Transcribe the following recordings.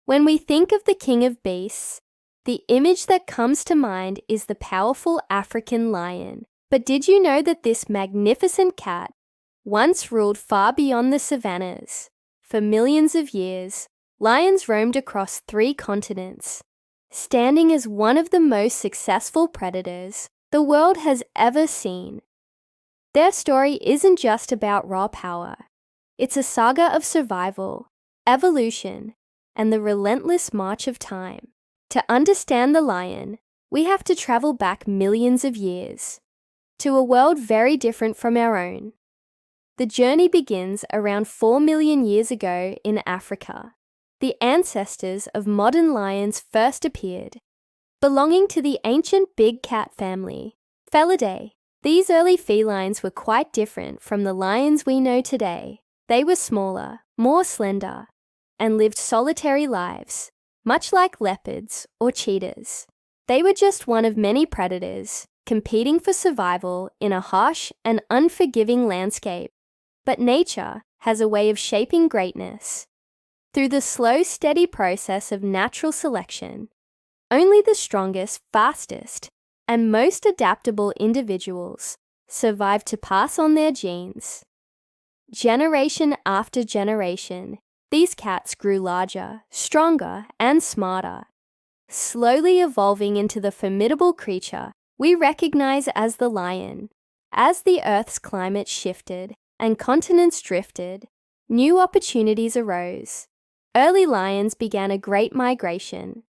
When we think of the king of beasts, the image that comes to mind is the powerful African lion. But did you know that this magnificent cat once ruled far beyond the savannas? For millions of years, lions roamed across 3 continents, standing as one of the most successful predators the world has ever seen. Their story isn't just about raw power. It's a saga of survival, evolution, and the relentless march of time. To understand the lion, we have to travel back millions of years, to a world very different from our own. The journey begins around 4 million years ago in Africa. The ancestors of modern lions first appeared, belonging to the ancient big cat family, Felidae. These early felines were quite different from the lions we know today. They were smaller, more slender, and lived solitary lives, much like leopards or cheetahs. They were just one of many predators competing for survival in a harsh and unforgiving landscape. But nature has a way of shaping greatness. Through the slow, steady process of natural selection, only the strongest, fastest, and most adaptable individuals survive to pass on their genes. Generation after generation, these cats grew larger, stronger, and smarter, slowly evolving into the formidable creature we recognize as the lion. As the Earth's climate shifted and continents drifted, new opportunities arose. Early lions began a great migration,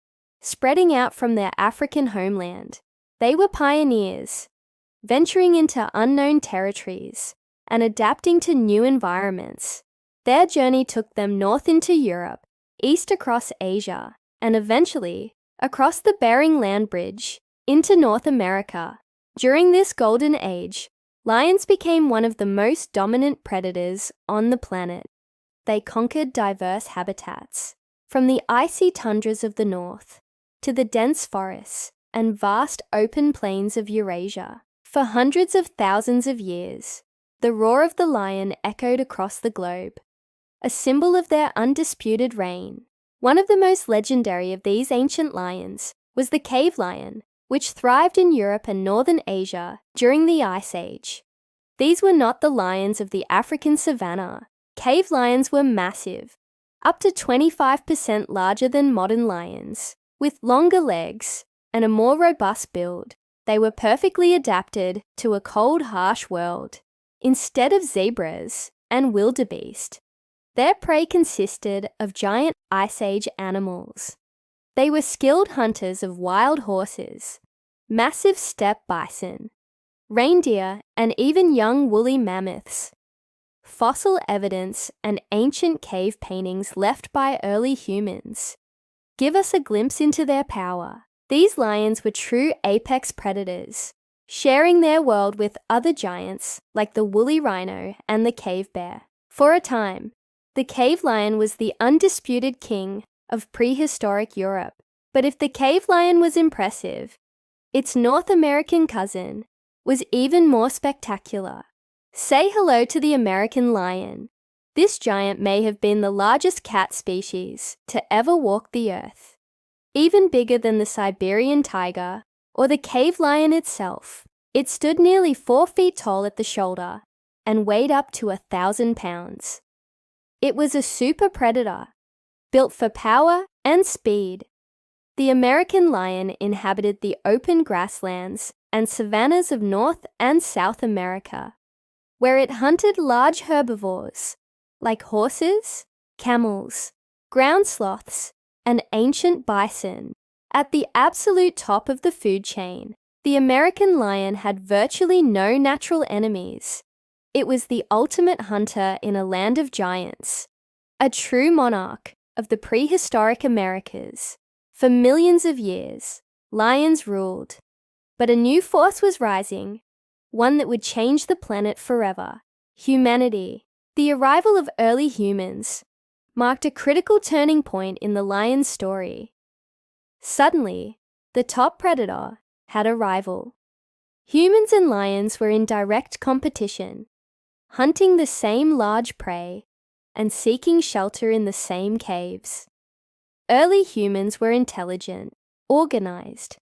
spreading out from their African homeland. They were pioneers, venturing into unknown territories and adapting to new environments. Their journey took them north into Europe, east across Asia, and eventually across the Bering Land Bridge into North America. During this golden age, lions became one of the most dominant predators on the planet. They conquered diverse habitats, from the icy tundras of the north to the dense forests and vast open plains of Eurasia. For hundreds of thousands of years, the roar of the lion echoed across the globe, a symbol of their undisputed reign. One of the most legendary of these ancient lions was the cave lion, which thrived in Europe and northern Asia during the Ice Age. These were not the lions of the African savanna. Cave lions were massive, up to 25% larger than modern lions. With longer legs and a more robust build, they were perfectly adapted to a cold, harsh world. Instead of zebras and wildebeest, their prey consisted of giant Ice Age animals. They were skilled hunters of wild horses, massive steppe bison, reindeer, and even young woolly mammoths. Fossil evidence and ancient cave paintings left by early humans give us a glimpse into their power. These lions were true apex predators, sharing their world with other giants like the woolly rhino and the cave bear. For a time, the cave lion was the undisputed king of prehistoric Europe. But if the cave lion was impressive, its North American cousin was even more spectacular. Say hello to the American lion. This giant may have been the largest cat species to ever walk the earth, even bigger than the Siberian tiger or the cave lion itself. It stood nearly 4 feet tall at the shoulder and weighed up to 1,000 pounds. It was a super predator, built for power and speed. The American lion inhabited the open grasslands and savannas of North and South America, where it hunted large herbivores like horses, camels, ground sloths, and ancient bison. At the absolute top of the food chain, the American lion had virtually no natural enemies. It was the ultimate hunter in a land of giants, a true monarch of the prehistoric Americas. For millions of years, lions ruled, but a new force was rising, one that would change the planet forever: humanity. The arrival of early humans marked a critical turning point in the lion's story. Suddenly, the top predator had a rival. Humans and lions were in direct competition, hunting the same large prey and seeking shelter in the same caves. early humans were intelligent, organized,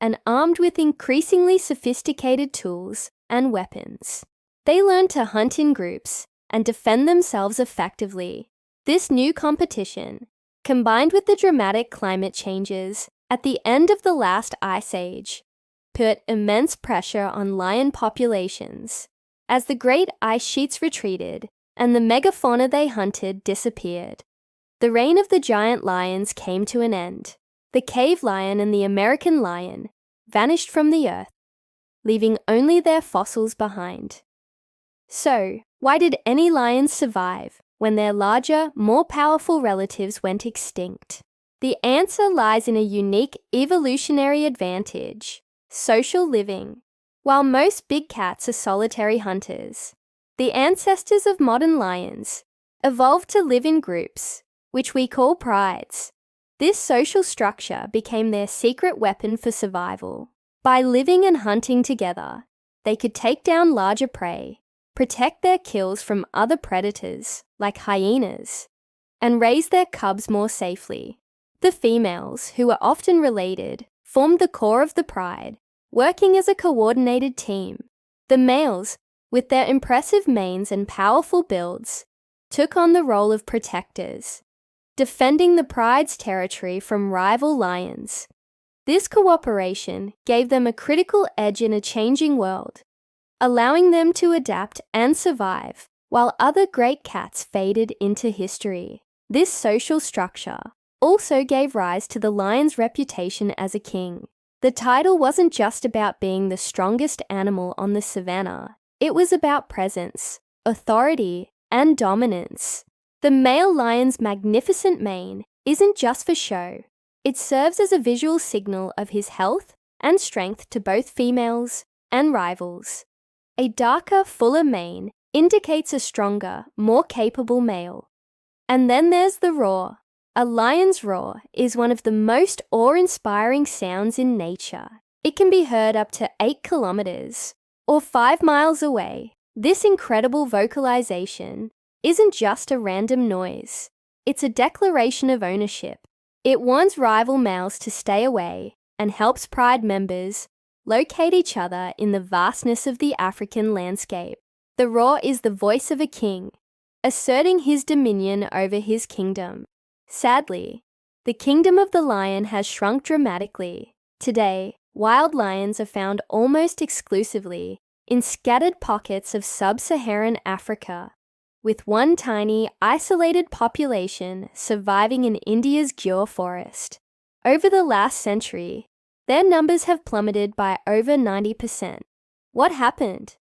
and armed with increasingly sophisticated tools and weapons. They learned to hunt in groups and defend themselves effectively. This new competition, combined with the dramatic climate changes at the end of the last ice age, put immense pressure on lion populations. As the great ice sheets retreated and the megafauna they hunted disappeared, the reign of the giant lions came to an end. The cave lion and the American lion vanished from the earth, leaving only their fossils behind. So, why did any lions survive when their larger, more powerful relatives went extinct? The answer lies in a unique evolutionary advantage: social living. While most big cats are solitary hunters, the ancestors of modern lions evolved to live in groups, which we call prides. This social structure became their secret weapon for survival. By living and hunting together, they could take down larger prey, protect their kills from other predators like hyenas, and raise their cubs more safely. The females, who were often related, formed the core of the pride, working as a coordinated team. The males, with their impressive manes and powerful builds, took on the role of protectors, defending the pride's territory from rival lions. This cooperation gave them a critical edge in a changing world, allowing them to adapt and survive while other great cats faded into history. This social structure also gave rise to the lion's reputation as a king. The title wasn't just about being the strongest animal on the savannah. It was about presence, authority, and dominance. The male lion's magnificent mane isn't just for show. It serves as a visual signal of his health and strength to both females and rivals. A darker, fuller mane indicates a stronger, more capable male. And then there's the roar. A lion's roar is one of the most awe-inspiring sounds in nature. It can be heard up to 8 kilometers or 5 miles away. This incredible vocalization isn't just a random noise. It's a declaration of ownership. It warns rival males to stay away and helps pride members locate each other in the vastness of the African landscape. The roar is the voice of a king, asserting his dominion over his kingdom. Sadly, the kingdom of the lion has shrunk dramatically. Today, wild lions are found almost exclusively in scattered pockets of sub-Saharan Africa, with one tiny, isolated population surviving in India's Gir forest. Over the last century, their numbers have plummeted by over 90%. What happened?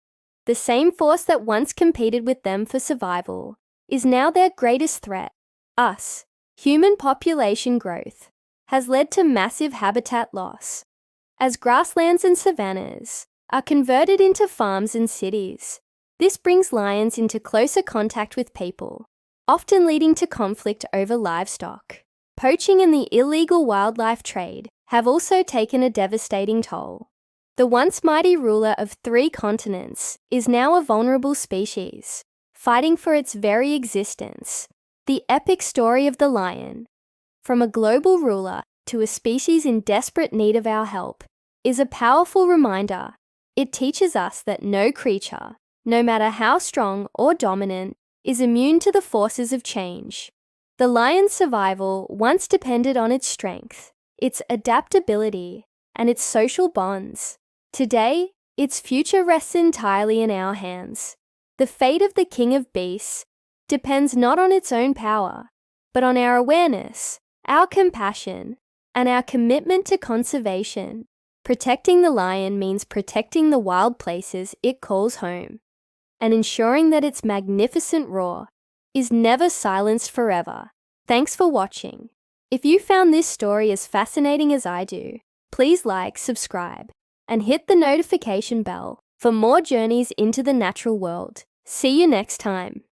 The same force that once competed with them for survival is now their greatest threat: us. Human population growth has led to massive habitat loss. As grasslands and savannas are converted into farms and cities, this brings lions into closer contact with people, often leading to conflict over livestock. Poaching and the illegal wildlife trade have also taken a devastating toll. The once mighty ruler of 3 continents is now a vulnerable species, fighting for its very existence. The epic story of the lion, from a global ruler to a species in desperate need of our help, is a powerful reminder. It teaches us that no creature, no matter how strong or dominant, is immune to the forces of change. The lion's survival once depended on its strength, its adaptability, and its social bonds. Today, its future rests entirely in our hands. The fate of the king of beasts depends not on its own power, but on our awareness, our compassion, and our commitment to conservation. Protecting the lion means protecting the wild places it calls home, and ensuring that its magnificent roar is never silenced forever. Thanks for watching. If you found this story as fascinating as I do, please like, subscribe, and hit the notification bell for more journeys into the natural world. See you next time.